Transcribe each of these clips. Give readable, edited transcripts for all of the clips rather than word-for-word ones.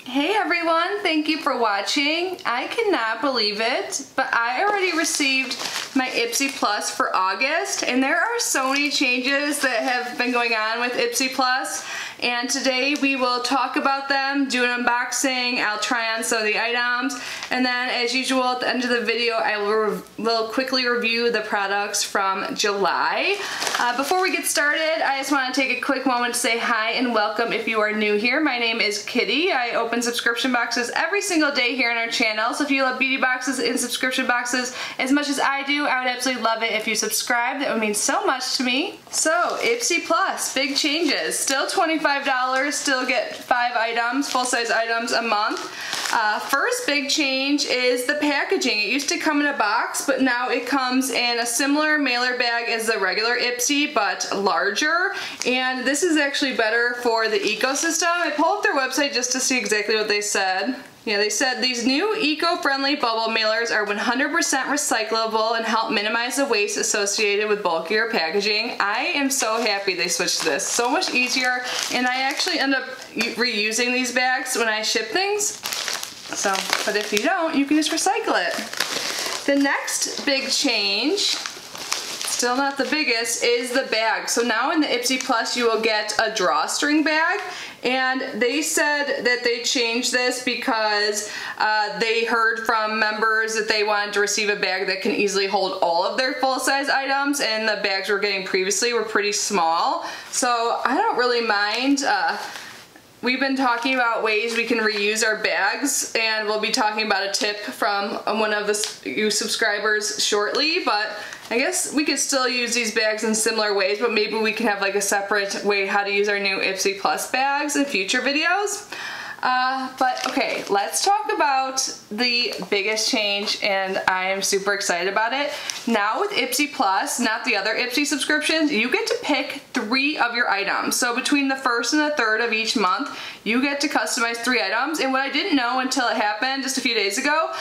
Hey everyone, thank you for watching. I cannot believe it, but I already received my Ipsy Plus for August, and there are so many changes that have been going on with Ipsy Plus, and today we will talk about them, do an unboxing, I'll try on some of the items, and then as usual at the end of the video I will quickly review the products from July. Before we get started, I just want to take a quick moment to say hi and welcome if you are new here. My name is Kitty. I open subscription boxes every single day here on our channel, so if you love beauty boxes and subscription boxes as much as I do, I would absolutely love it if you subscribe. That would mean so much to me. So Ipsy Plus, big changes. Still $25, still get 5 items, full-size items a month. First big change is the packaging. It used to come in a box, but now it comes in a similar mailer bag as the regular Ipsy, but larger. And this is actually better for the ecosystem. I pulled up their website just to see exactly what they said. Yeah, they said these new eco-friendly bubble mailers are 100% recyclable and help minimize the waste associated with bulkier packaging. I am so happy they switched to this. So much easier, and I actually end up reusing these bags when I ship things. So, but if you don't, you can just recycle it. The next big change, still not the biggest, is the bag. So now in the Ipsy Plus you will get a drawstring bag, and they said that they changed this because they heard from members that they wanted to receive a bag that can easily hold all of their full-size items, and the bags we're getting previously were pretty small. So I don't really mind. We've been talking about ways we can reuse our bags, and we'll be talking about a tip from one of you subscribers shortly, but I guess we could still use these bags in similar ways, but maybe we can have like a separate way how to use our new Ipsy Plus bags in future videos. But okay, let's talk about the biggest change, and I am super excited about it. Now with Ipsy Plus, not the other Ipsy subscriptions, you get to pick 3 of your items. So between the 1st and the 3rd of each month, you get to customize 3 items. And what I didn't know until it happened just a few days ago,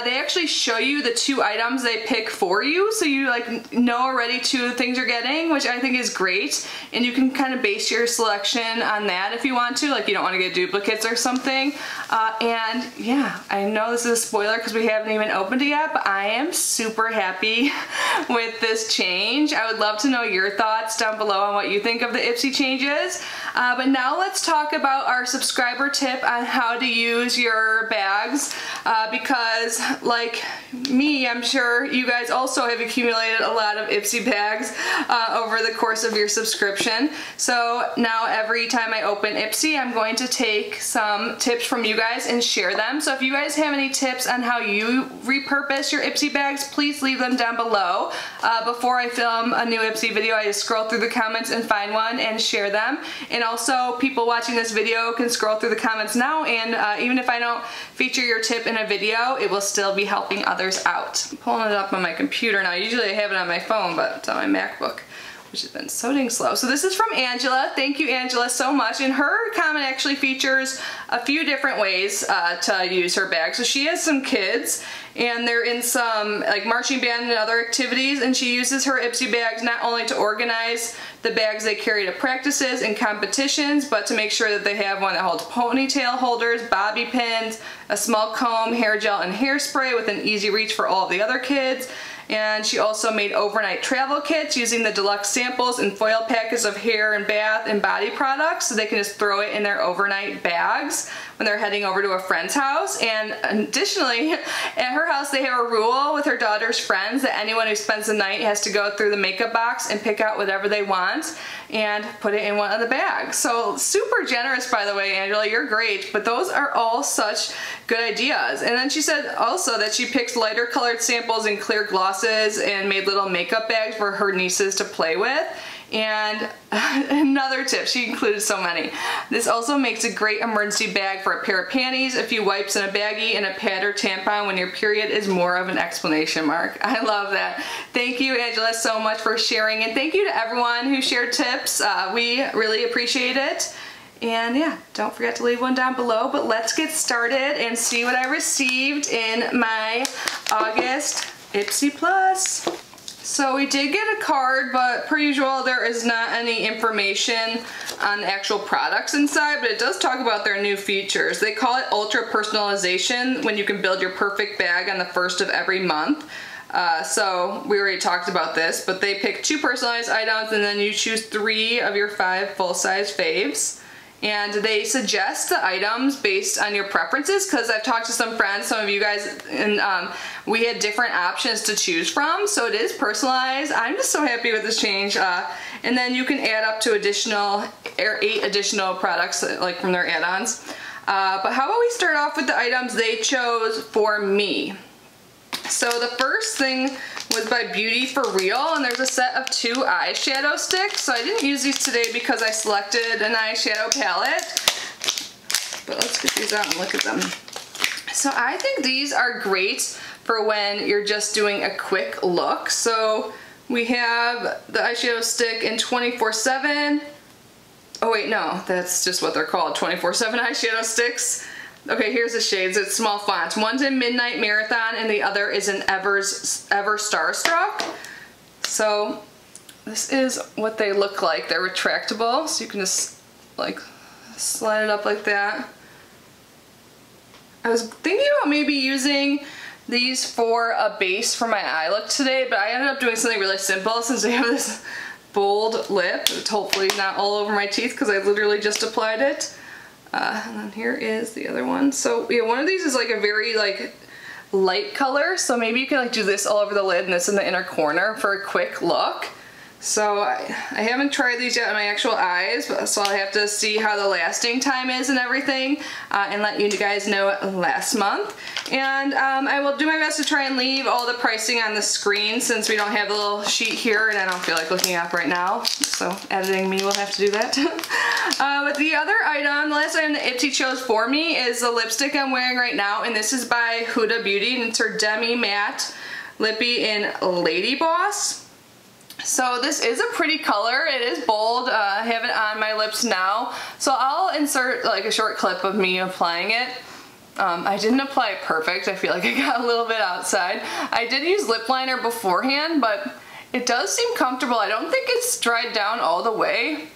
they actually show you the 2 items they pick for you, so you like know already 2 of the things you're getting, which I think is great. And you can kind of base your selection on that if you want to, like you don't want to get duplicates or something. And yeah, I know this is a spoiler because we haven't even opened it yet, but I am super happy with this change. I would love to know your thoughts down below on what you think of the Ipsy changes. But now let's talk about our subscriber tip on how to use your bags, because like me, I'm sure you guys also have accumulated a lot of Ipsy bags over the course of your subscription. So now every time I open Ipsy, I'm going to take some tips from you guys and share them. So if you guys have any tips on how you repurpose your Ipsy bags, please leave them down below. Before I film a new Ipsy video, I just scroll through the comments and find one and share them. And also people watching this video can scroll through the comments now, and even if I don't feature your tip in a video, it will still be helping others out. I'm pulling it up on my computer now. Usually I have it on my phone, but it's on my MacBook, which has been so dang slow. So this is from Angela. Thank you, Angela, so much. And her comment actually features a few different ways to use her bag. So she has some kids, and they're in some like marching band and other activities, and she uses her Ipsy bags not only to organize the bags they carry to practices and competitions, but to make sure that they have one that holds ponytail holders, bobby pins, a small comb, hair gel, and hairspray with an easy reach for all of the other kids. And she also made overnight travel kits using the deluxe samples and foil packets of hair and bath and body products, so they can just throw it in their overnight bags when they're heading over to a friend's house. And additionally, at her house they have a rule with her daughter's friends that anyone who spends the night has to go through the makeup box and pick out whatever they want and put it in one of the bags. So super generous, by the way, Angela, you're great, but those are all such good ideas. And then she said also that she picks lighter colored samples and clear glosses and made little makeup bags for her nieces to play with. And another tip, she included so many. This also makes a great emergency bag for a pair of panties, a few wipes in a baggie, and a pad or tampon when your period is more of an exclamation mark. I love that. Thank you, Angela, so much for sharing, and thank you to everyone who shared tips. We really appreciate it. And yeah, don't forget to leave one down below, but let's get started and see what I received in my August Ipsy Plus. So we did get a card, but per usual there is not any information on the actual products inside, but it does talk about their new features. They call it ultra personalization, when you can build your perfect bag on the 1st of every month. So we already talked about this, but they pick 2 personalized items and then you choose 3 of your 5 full-size faves. And they suggest the items based on your preferences, because I've talked to some friends, some of you guys, and we had different options to choose from, so it is personalized. I'm just so happy with this change. And then you can add up to 8 additional products, like from their add-ons. But how about we start off with the items they chose for me. So the first thing was by Beauty For Real, and there's a set of 2 eyeshadow sticks. So I didn't use these today because I selected an eyeshadow palette. But let's get these out and look at them. So I think these are great for when you're just doing a quick look. So we have the eyeshadow stick in 24/7. Oh wait, no, that's just what they're called, 24/7 eyeshadow sticks. Okay, here's the shades. It's small fonts. One's in Midnight Marathon and the other is in Ever Starstruck. So this is what they look like. They're retractable, so you can just like slide it up like that. I was thinking about maybe using these for a base for my eye look today, but I ended up doing something really simple since they have this bold lip. It's hopefully not all over my teeth because I literally just applied it. And then here is the other one. So yeah, one of these is like a very like light color, so maybe you can like do this all over the lid and this in the inner corner for a quick look. So I haven't tried these yet on my actual eyes, so I'll have to see how the lasting time is and everything, and let you guys know last month. And I will do my best to try and leave all the pricing on the screen since we don't have the little sheet here and I don't feel like looking up right now. So editing me will have to do that. But the other item, the last item that Ipsy chose for me is the lipstick I'm wearing right now, and this is by Huda Beauty, and it's her Demi Matte Lippy in Lady Boss. So this is a pretty color. It is bold. I have it on my lips now. So I'll insert like a short clip of me applying it. I didn't apply it perfect. I feel like I got a little bit outside. I did use lip liner beforehand, but it does seem comfortable. I don't think it's dried down all the way.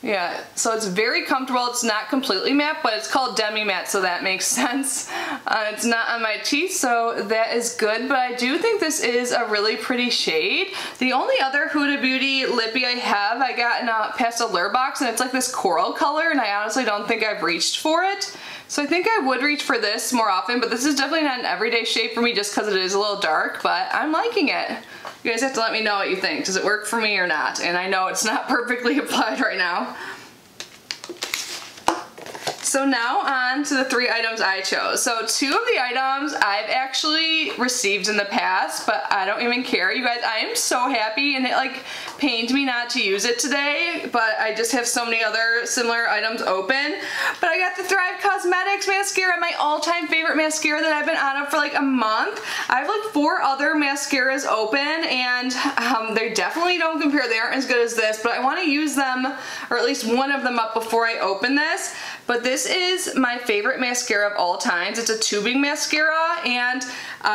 Yeah, so it's very comfortable. It's not completely matte, but it's called Demi Matte, so that makes sense. It's not on my teeth, so that is good, but I do think this is a really pretty shade. The only other Huda Beauty lippy I have, I got in a Pastel box, and it's like this coral color, and I honestly don't think I've reached for it. So I think I would reach for this more often, but this is definitely not an everyday shade for me just because it is a little dark, but I'm liking it. You guys have to let me know what you think. Does it work for me or not? And I know it's not perfectly applied right now. So now on to the 3 items I chose. So 2 of the items I've actually received in the past, but I don't even care. You guys, I am so happy, and it like pained me not to use it today, but I just have so many other similar items open. But I got the Thrive Cosmetics mascara, my all-time favorite mascara that I've been out of for like a month. I have like 4 other mascaras open, and they definitely don't compare. They aren't as good as this, but I want to use them, or at least one of them up before I open this. But this is my favorite mascara of all times. It's a tubing mascara, and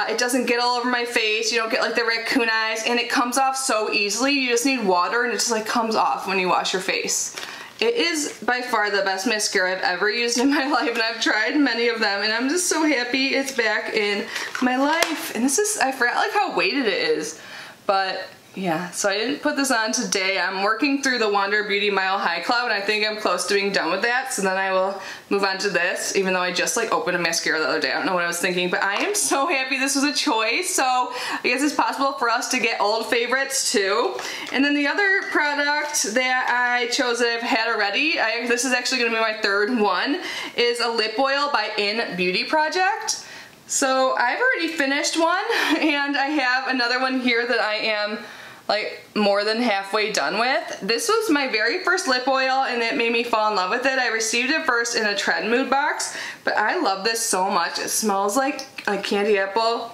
it doesn't get all over my face. You don't get like the raccoon eyes, and it comes off so easily. You just need water and it just like comes off when you wash your face. It is by far the best mascara I've ever used in my life, and I've tried many of them, and I'm just so happy it's back in my life. And this is, I forgot like how weighted it is, but yeah, so I didn't put this on today. I'm working through the Wander Beauty Mile High Cloud, and I think I'm close to being done with that, so then I will move on to this, even though I just like opened a mascara the other day. I don't know what I was thinking, but I am so happy this was a choice. So I guess it's possible for us to get old favorites too. And then the other product that I chose that I've had already, this is actually going to be my 3rd one, is a lip oil by In Beauty Project. So I've already finished one, and I have another one here that I am like more than halfway done with. This was my very first lip oil, and it made me fall in love with it. I received it first in a Trend Mood box, but I love this so much. It smells like candy apple,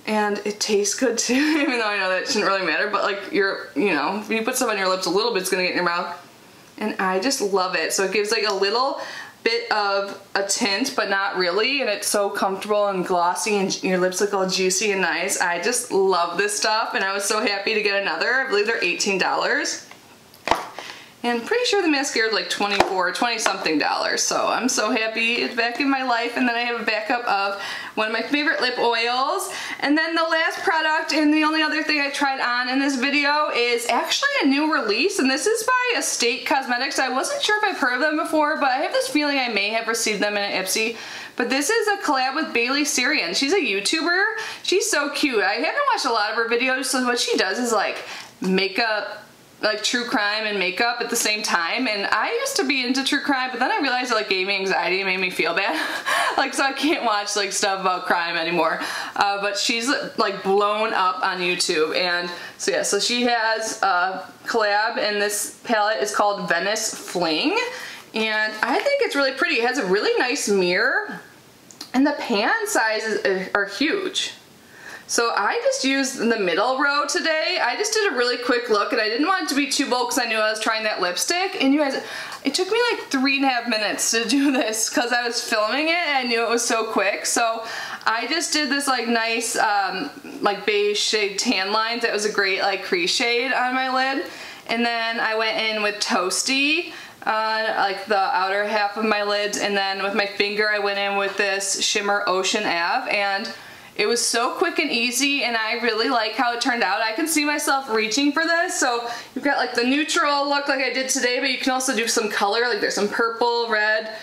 and it tastes good too, even though I know that it shouldn't really matter, but like you know, if you put stuff on your lips a little bit, it's gonna get in your mouth. And I just love it. So it gives like a little bit of a tint, but not really, and it's so comfortable and glossy and your lips look all juicy and nice. I just love this stuff, and I was so happy to get another. I believe they're $18. And I'm pretty sure the mascara is like $20 something, so I'm so happy it's back in my life. And then I have a backup of one of my favorite lip oils. And then the last product and the only other thing I tried on in this video is actually a new release, and this is by Estate Cosmetics. I wasn't sure if I've heard of them before, but I have this feeling I may have received them in an Ipsy. But this is a collab with Bailey Sarian. She's a YouTuber. She's so cute. I haven't watched a lot of her videos, so what she does is like makeup, like true crime and makeup at the same time, and I used to be into true crime, but then I realized it like gave me anxiety and made me feel bad. Like, so I can't watch like stuff about crime anymore. But she's like blown up on YouTube, and so yeah, so she has a collab, and this palette is called Venice Fling, and I think it's really pretty. It has a really nice mirror, and the pan sizes are huge. So I just used the middle row today. I just did a really quick look, and I didn't want it to be too bold because I knew I was trying that lipstick. And you guys, it took me like 3.5 minutes to do this because I was filming it and I knew it was so quick. So I just did this like nice like beige shade tan lines. That was a great like crease shade on my lid. And then I went in with Toasty on like the outer half of my lids. And then with my finger I went in with this shimmer Ocean Ave, and it was so quick and easy, and I really like how it turned out. I can see myself reaching for this. So you've got like the neutral look like I did today, but you can also do some color, like there's some purple, red,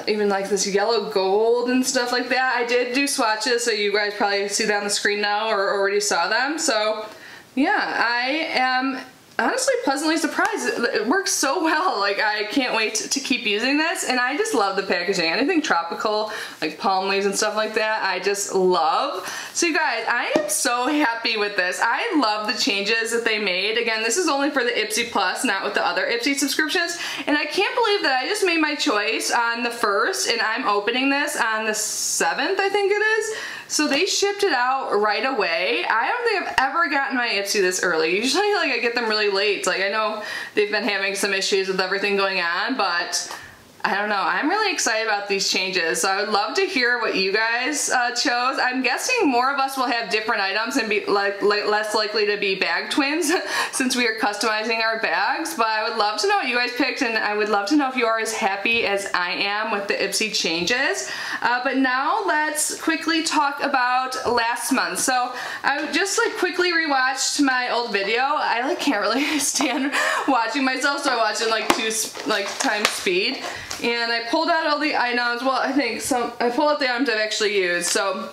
even like this yellow gold and stuff like that. I did do swatches, so you guys probably see that on the screen now or already saw them. So yeah, I am honestly pleasantly surprised. It works so well. Like, I can't wait to keep using this, and I just love the packaging. Anything tropical, like palm leaves and stuff like that, I just love. So you guys, I am so happy with this. I love the changes that they made. Again, this is only for the Ipsy Plus, not with the other Ipsy subscriptions, and I can't believe that I just made my choice on the 1st, and I'm opening this on the 7th, I think it is. So they shipped it out right away. I don't think I've ever gotten my Ipsy this early. Usually like I get them really late. Like, I know they've been having some issues with everything going on, but I don't know. I'm really excited about these changes. So I would love to hear what you guys chose. I'm guessing more of us will have different items and be like less likely to be bag twins since we are customizing our bags. But I would love to know what you guys picked, and I would love to know if you are as happy as I am with the Ipsy changes. But now let's quickly talk about last month. So I just like quickly rewatched my old video. I like can't really stand watching myself, so I watched it in like 2 times speed. And I pulled out all the items. Well, I pulled out the items I've actually used. So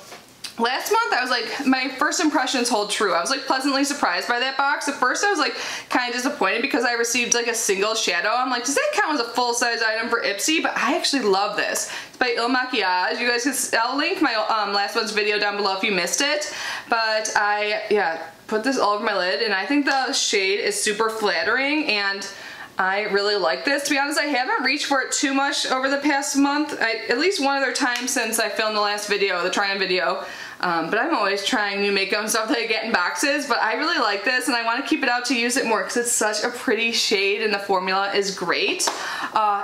last month I was like, my first impressions hold true. I was like pleasantly surprised by that box. At first I was like kind of disappointed because I received like a single shadow. I'm like, does that count as a full-size item for Ipsy? But I actually love this. It's by Il Makiage. You guys can, I'll link my last month's video down below if you missed it. But I, put this all over my lid, and I think the shade is super flattering, and I really like this. To be honest, I haven't reached for it too much over the past month. At least one other time since I filmed the last video, the try-on video. But I'm always trying new makeup and stuff that I get in boxes, but I really like this, and I want to keep it out to use it more because it's such a pretty shade and the formula is great.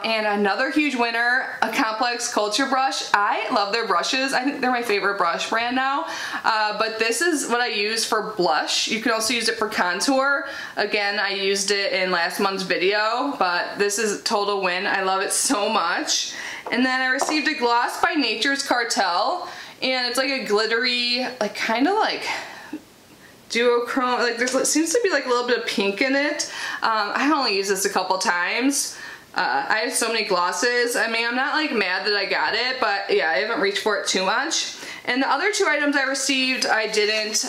And another huge winner, a Complex Culture brush. I love their brushes. I think they're my favorite brush brand now. But this is what I use for blush. You can also use it for contour. Again, I used it in last month's video, but this is a total win. I love it so much. And then I received a gloss by Nature's Cartel. And it's like a glittery, like kind of like duochrome, like there seems to be like a little bit of pink in it. I only used this a couple times. I have so many glosses. I mean, I'm not like mad that I got it, but yeah, I haven't reached for it too much. And the other 2 items I received, I didn't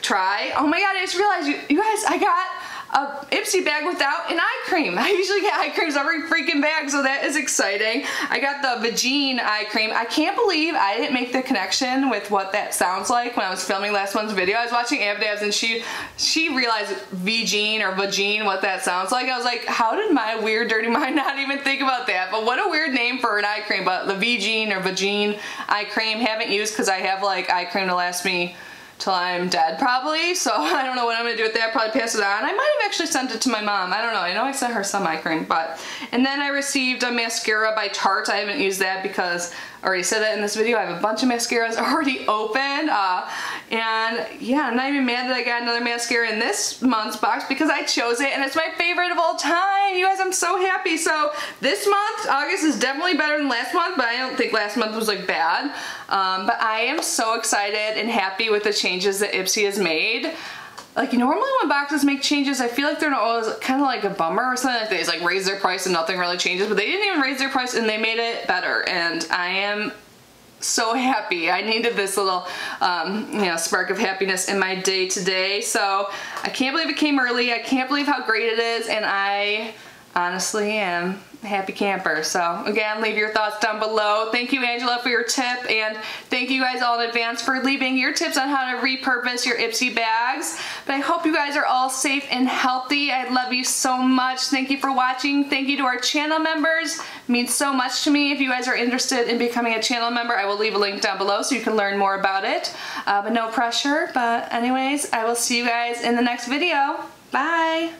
try. Oh my god, I just realized, you guys, I got a Ipsy bag without an eye cream. I usually get eye creams every freaking bag, so that is exciting. I got the Vagine eye cream. I can't believe I didn't make the connection with what that sounds like when I was filming last month's video. I was watching Abdabs, and she realized Vagine or Vagine, what that sounds like. I was like, how did my weird dirty mind not even think about that? But what a weird name for an eye cream. But the Vagine or Vagine eye cream, haven't used because I have like eye cream to last me till I'm dead probably, so I don't know what I'm gonna do with that. Probably pass it on. I might have actually sent it to my mom. I don't know. I know I sent her some eye cream, but. And then I received a mascara by Tarte. I haven't used that because I already said that in this video. I have a bunch of mascaras already opened, and yeah, I'm not even mad that I got another mascara in this month's box because I chose it and it's my favorite of all time. You guys, I'm so happy. So this month, August, is definitely better than last month, but I don't think last month was like bad. But I am so excited and happy with the changes that Ipsy has made. Like, normally when boxes make changes, I feel like they're not always kind of like a bummer or something. Like they just like raise their price and nothing really changes, but they didn't even raise their price and they made it better, and I am so happy. I needed this little you know, spark of happiness in my day today. So I can't believe it came early. I can't believe how great it is, and I honestly am a happy camper. So again, leave your thoughts down below. Thank you, Angela, for your tip, and thank you guys all in advance for leaving your tips on how to repurpose your Ipsy bags. But I hope you guys are all safe and healthy. I love you so much. Thank you for watching. Thank you to our channel members. It means so much to me. If you guys are interested in becoming a channel member, I will leave a link down below so you can learn more about it. But no pressure. But anyways, I will see you guys in the next video. Bye.